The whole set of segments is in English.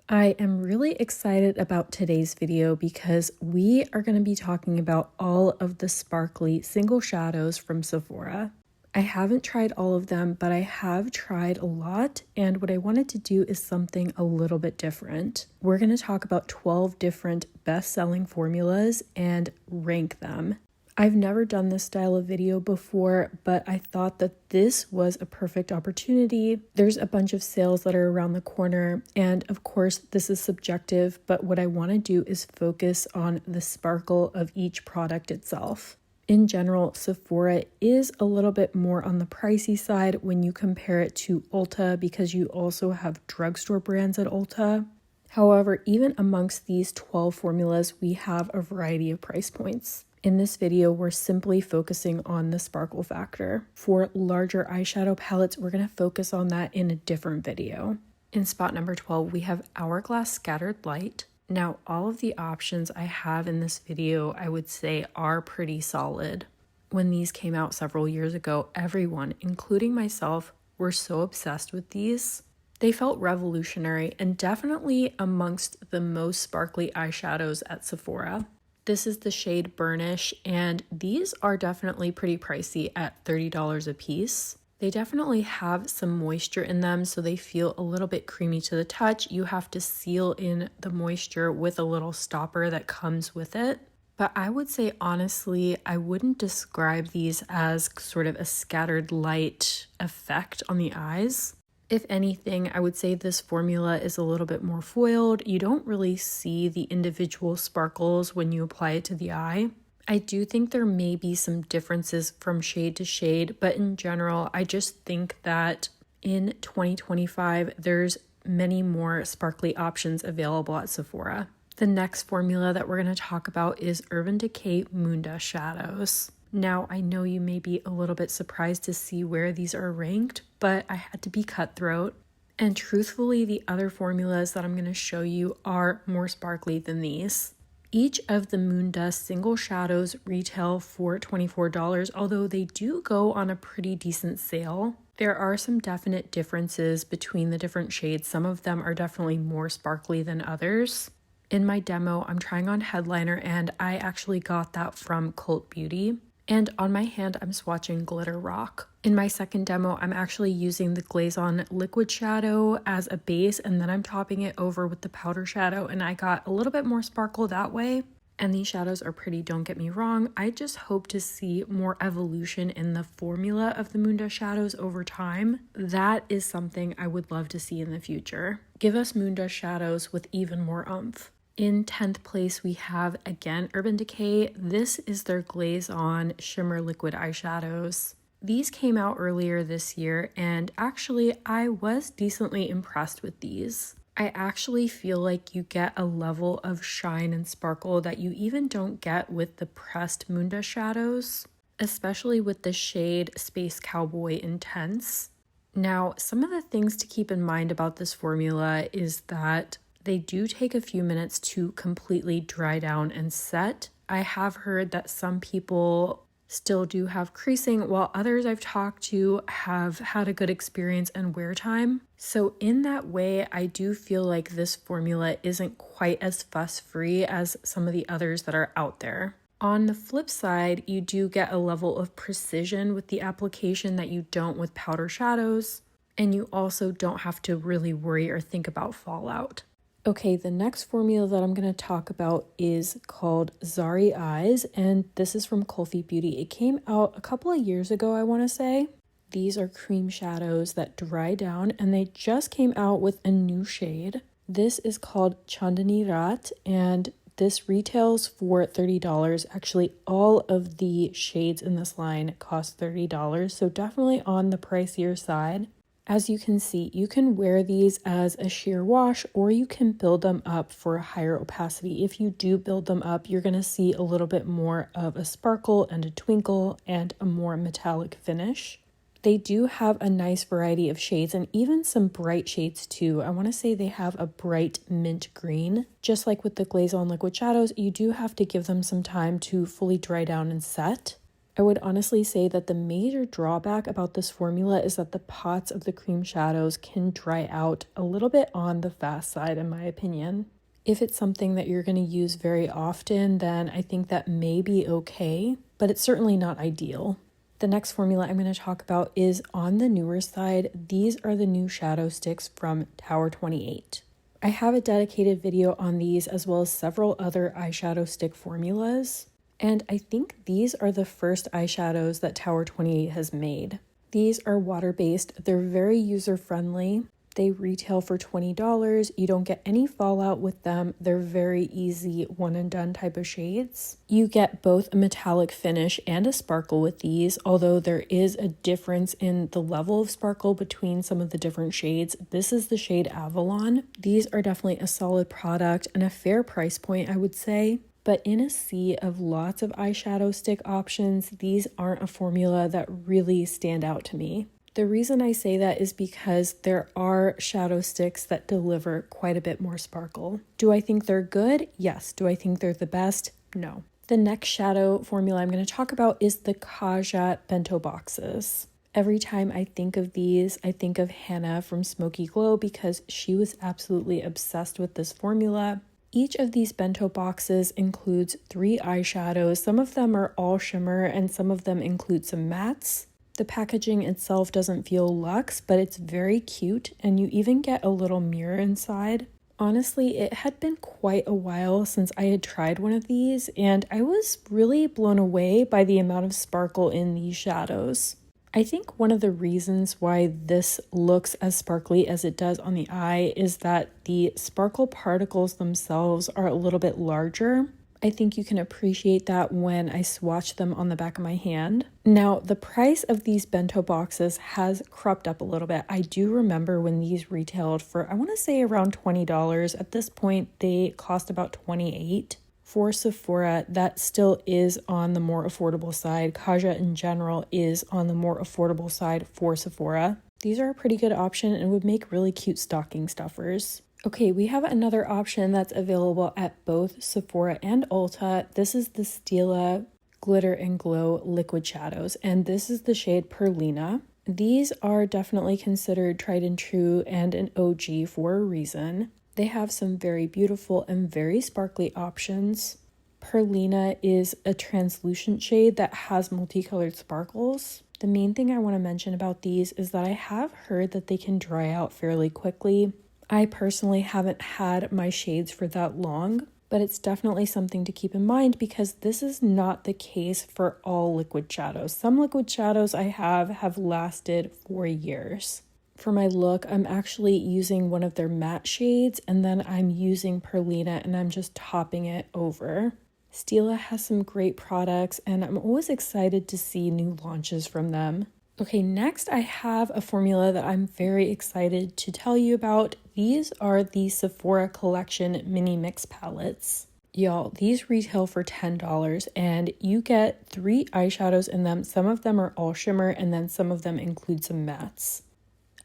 I am really excited about today's video because we are going to be talking about all of the sparkly single shadows from Sephora. I haven't tried all of them, but I have tried a lot, and what I wanted to do is something a little bit different. We're going to talk about 12 different best-selling formulas and rank them. I've never done this style of video before, but I thought that this was a perfect opportunity. There's a bunch of sales that are around the corner, and of course this is subjective, but what I want to do is focus on the sparkle of each product itself. In general, Sephora is a little bit more on the pricey side when you compare it to Ulta because you also have drugstore brands at Ulta. However, even amongst these 12 formulas, we have a variety of price points. In this video, we're simply focusing on the sparkle factor. For larger eyeshadow palettes, we're going to focus on that in a different video. In spot number 12, we have Hourglass Scattered Light. Now, all of the options I have in this video, I would say, are pretty solid. When these came out several years ago, everyone, including myself, were so obsessed with these. They felt revolutionary and definitely amongst the most sparkly eyeshadows at Sephora. This is the shade Burnish, and these are definitely pretty pricey at $30 a piece. They definitely have some moisture in them, so they feel a little bit creamy to the touch. You have to seal in the moisture with a little stopper that comes with it. But I would say, honestly, I wouldn't describe these as sort of a scattered light effect on the eyes. If anything, I would say this formula is a little bit more foiled. You don't really see the individual sparkles when you apply it to the eye. I do think there may be some differences from shade to shade, but in general, I just think that in 2025, there's many more sparkly options available at Sephora. The next formula that we're going to talk about is Urban Decay Moon Dust Shadows. Now, I know you may be a little bit surprised to see where these are ranked, but I had to be cutthroat. And truthfully, the other formulas that I'm going to show you are more sparkly than these. Each of the Moon Dust single shadows retail for $24, although they do go on a pretty decent sale. There are some definite differences between the different shades. Some of them are definitely more sparkly than others. In my demo, I'm trying on headliner, and I actually got that from Cult Beauty. And on my hand, I'm swatching Glitter Rock. In my second demo, I'm actually using the Glaze On liquid shadow as a base, and then I'm topping it over with the powder shadow, and I got a little bit more sparkle that way. And these shadows are pretty, don't get me wrong. I just hope to see more evolution in the formula of the Moon Dust shadows over time. That is something I would love to see in the future. Give us Moon Dust shadows with even more oomph. In 10th place, we have, again, Urban Decay. This is their Glaze On Shimmer Liquid Eyeshadows. These came out earlier this year, and actually, I was decently impressed with these. I actually feel like you get a level of shine and sparkle that you even don't get with the pressed Moon Dust shadows, especially with the shade Space Cowboy Intense. Now, some of the things to keep in mind about this formula is that they do take a few minutes to completely dry down and set. I have heard that some people still do have creasing, while others I've talked to have had a good experience and wear time. So in that way, I do feel like this formula isn't quite as fuss-free as some of the others that are out there. On the flip side, you do get a level of precision with the application that you don't with powder shadows, and you also don't have to really worry or think about fallout. Okay, the next formula that I'm going to talk about is called Zari Eyes, and this is from Kulfi Beauty. It came out a couple of years ago, I want to say. These are cream shadows that dry down, and they just came out with a new shade. This is called Chandani Rat, and this retails for $30. Actually, all of the shades in this line cost $30, so definitely on the pricier side. As you can see, you can wear these as a sheer wash, or you can build them up for a higher opacity. If you do build them up, you're going to see a little bit more of a sparkle and a twinkle and a more metallic finish. They do have a nice variety of shades and even some bright shades too. I want to say they have a bright mint green. Just like with the Glaze On liquid shadows, you do have to give them some time to fully dry down and set. I would honestly say that the major drawback about this formula is that the pots of the cream shadows can dry out a little bit on the fast side, in my opinion. If it's something that you're going to use very often, then I think that may be okay, but it's certainly not ideal. The next formula I'm going to talk about is on the newer side. These are the new shadow sticks from Tower 28. I have a dedicated video on these as well as several other eyeshadow stick formulas. And I think these are the first eyeshadows that Tower 28 has made. These are water-based. They're very user-friendly. They retail for $20. You don't get any fallout with them. They're very easy one-and-done type of shades. You get both a metallic finish and a sparkle with these, although there is a difference in the level of sparkle between some of the different shades. This is the shade Avalon. These are definitely a solid product and a fair price point, I would say. But in a sea of lots of eyeshadow stick options, these aren't a formula that really stand out to me. The reason I say that is because there are shadow sticks that deliver quite a bit more sparkle. Do I think they're good? Yes. Do I think they're the best? No. The next shadow formula I'm going to talk about is the Kaja bento boxes. Every time I think of these, I think of Hannah from Smoky Glow because she was absolutely obsessed with this formula. Each of these bento boxes includes 3 eyeshadows. Some of them are all shimmer and some of them include some mattes. The packaging itself doesn't feel luxe, but it's very cute, and you even get a little mirror inside. Honestly, it had been quite a while since I had tried one of these, and I was really blown away by the amount of sparkle in these shadows. I think one of the reasons why this looks as sparkly as it does on the eye is that the sparkle particles themselves are a little bit larger. I think you can appreciate that when I swatch them on the back of my hand. Now, the price of these bento boxes has crept up a little bit. I do remember when these retailed for, I want to say around $20. At this point, they cost about $28. For Sephora, that still is on the more affordable side. Kaja in general is on the more affordable side for Sephora. These are a pretty good option and would make really cute stocking stuffers. Okay, we have another option that's available at both Sephora and Ulta. This is the Stila Glitter and Glow Liquid Shadows, and this is the shade Perlina. These are definitely considered tried and true and an OG for a reason. They have some very beautiful and very sparkly options. Perlina is a translucent shade that has multicolored sparkles. The main thing I want to mention about these is that I have heard that they can dry out fairly quickly. I personally haven't had my shades for that long, but it's definitely something to keep in mind because this is not the case for all liquid shadows. Some liquid shadows I have lasted for years. For my look, I'm actually using one of their matte shades and then I'm using Perlina and I'm just topping it over. Stila has some great products and I'm always excited to see new launches from them. Okay, next I have a formula that I'm very excited to tell you about. These are the Sephora Collection Mini Mix Palettes. Y'all, these retail for $10 and you get 3 eyeshadows in them. Some of them are all shimmer and then some of them include some mattes.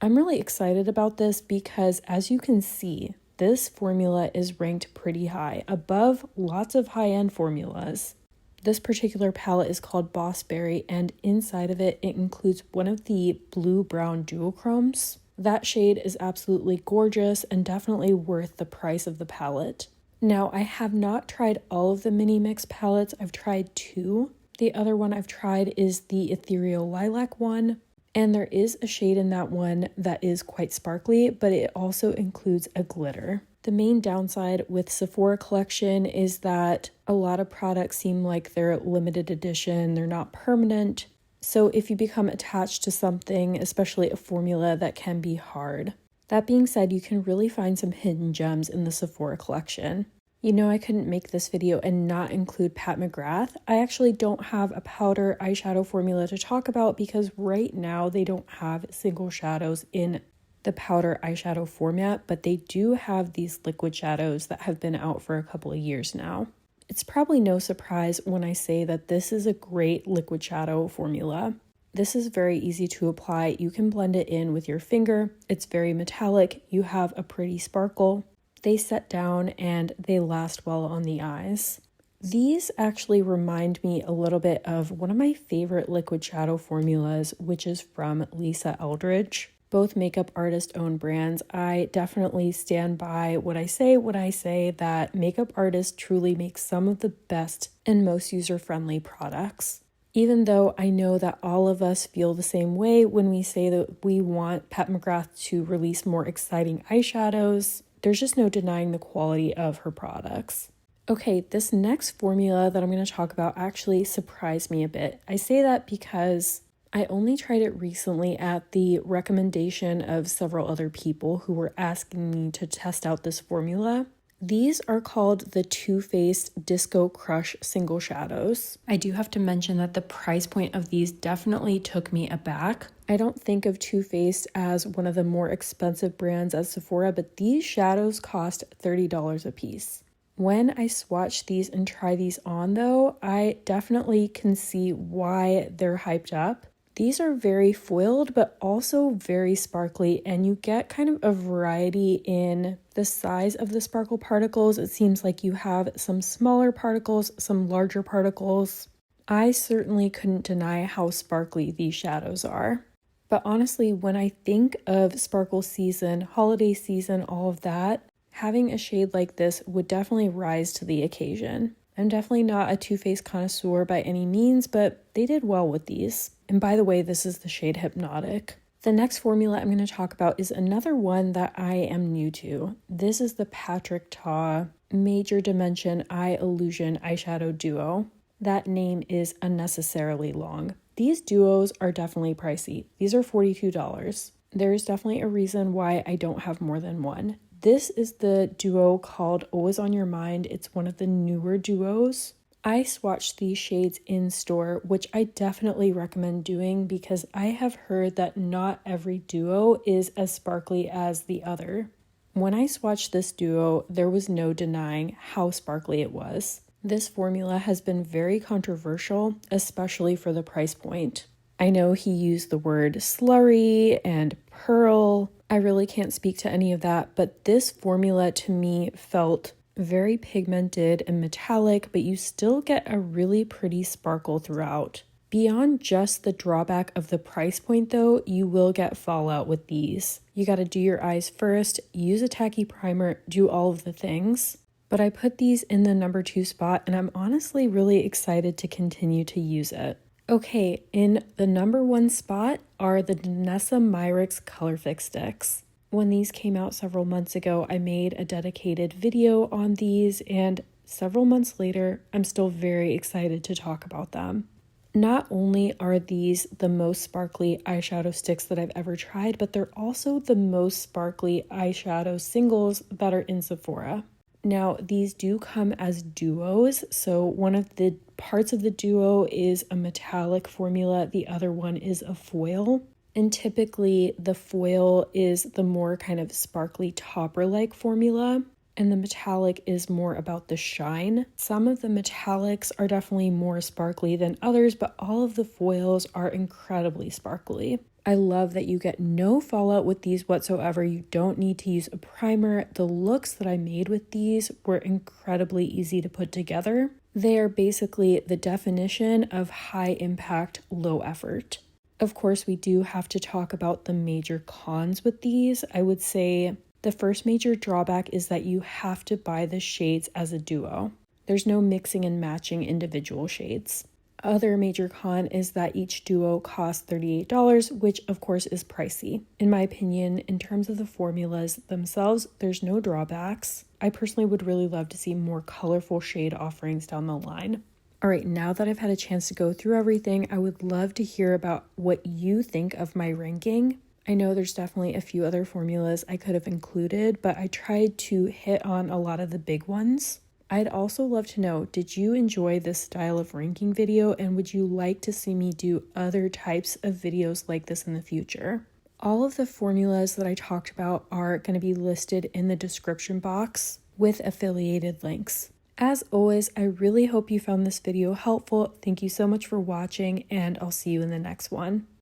I'm really excited about this because as you can see, this formula is ranked pretty high, above lots of high-end formulas. This particular palette is called Boss Berry, and inside of it includes one of the blue-brown duochromes. That shade is absolutely gorgeous and definitely worth the price of the palette. Now, I have not tried all of the mini mix palettes. I've tried 2. The other one I've tried is the Ethereal Lilac one, and there is a shade in that one that is quite sparkly, but it also includes a glitter. The main downside with Sephora Collection is that a lot of products seem like they're limited edition, they're not permanent. So if you become attached to something, especially a formula, that can be hard. That being said, you can really find some hidden gems in the Sephora Collection. You know, I couldn't make this video and not include Pat McGrath. I actually don't have a powder eyeshadow formula to talk about because right now they don't have single shadows in the powder eyeshadow format, but they do have these liquid shadows that have been out for a couple of years now. It's probably no surprise when I say that this is a great liquid shadow formula. This is very easy to apply. You can blend it in with your finger. It's very metallic. You have a pretty sparkle. They set down and they last well on the eyes. These actually remind me a little bit of one of my favorite liquid shadow formulas, which is from Lisa Eldridge. Both makeup artist owned brands. I definitely stand by what I say when I say that makeup artists truly make some of the best and most user-friendly products. Even though I know that all of us feel the same way when we say that we want Pat McGrath to release more exciting eyeshadows, there's just no denying the quality of her products. Okay, this next formula that I'm going to talk about actually surprised me a bit. I say that because I only tried it recently at the recommendation of several other people who were asking me to test out this formula. These are called the Too Faced Disco Crush Single Shadows. I do have to mention that the price point of these definitely took me aback. I don't think of Too Faced as one of the more expensive brands at Sephora, but these shadows cost $30 a piece. When I swatch these and try these on though, I definitely can see why they're hyped up. These are very foiled, but also very sparkly, and you get kind of a variety in the size of the sparkle particles. It seems like you have some smaller particles, some larger particles. I certainly couldn't deny how sparkly these shadows are. But honestly, when I think of sparkle season, holiday season, all of that, having a shade like this would definitely rise to the occasion. I'm definitely not a Too Faced connoisseur by any means, but they did well with these. And by the way, this is the shade Hypnotic. The next formula I'm going to talk about is another one that I am new to. This is the Patrick Ta Major Dimension Eye Illusion Eyeshadow Duo. That name is unnecessarily long. These duos are definitely pricey. These are $42. There's definitely a reason why I don't have more than one. This is the duo called Always On Your Mind. It's one of the newer duos. I swatched these shades in store, which I definitely recommend doing because I have heard that not every duo is as sparkly as the other. When I swatched this duo, there was no denying how sparkly it was. This formula has been very controversial, especially for the price point. I know he used the word slurry and pearl. I really can't speak to any of that, but this formula to me felt very pigmented and metallic, but you still get a really pretty sparkle throughout. Beyond just the drawback of the price point though, you will get fallout with these. You got to do your eyes first, use a tacky primer, do all of the things. But I put these in the number 2 spot and I'm honestly really excited to continue to use it. Okay, in the number 1 spot are the Danessa Myricks Color Fix Sticks. When these came out several months ago, I made a dedicated video on these, and several months later, I'm still very excited to talk about them. Not only are these the most sparkly eyeshadow sticks that I've ever tried, but they're also the most sparkly eyeshadow singles that are in Sephora. Now, these do come as duos, so one of the parts of the duo is a metallic formula, the other one is a foil. And typically the foil is the more kind of sparkly topper-like formula, and the metallic is more about the shine. Some of the metallics are definitely more sparkly than others, but all of the foils are incredibly sparkly. I love that you get no fallout with these whatsoever. You don't need to use a primer. The looks that I made with these were incredibly easy to put together. They are basically the definition of high impact, low effort. Of course, we do have to talk about the major cons with these. I would say the first major drawback is that you have to buy the shades as a duo. There's no mixing and matching individual shades. Other major con is that each duo costs $38, which of course is pricey. In my opinion, in terms of the formulas themselves, there's no drawbacks. I personally would really love to see more colorful shade offerings down the line. All right, now that I've had a chance to go through everything, I would love to hear about what you think of my ranking. I know there's definitely a few other formulas I could have included, but I tried to hit on a lot of the big ones. I'd also love to know, did you enjoy this style of ranking video, and would you like to see me do other types of videos like this in the future? All of the formulas that I talked about are going to be listed in the description box with affiliated links. As always, I really hope you found this video helpful. Thank you so much for watching, and I'll see you in the next one.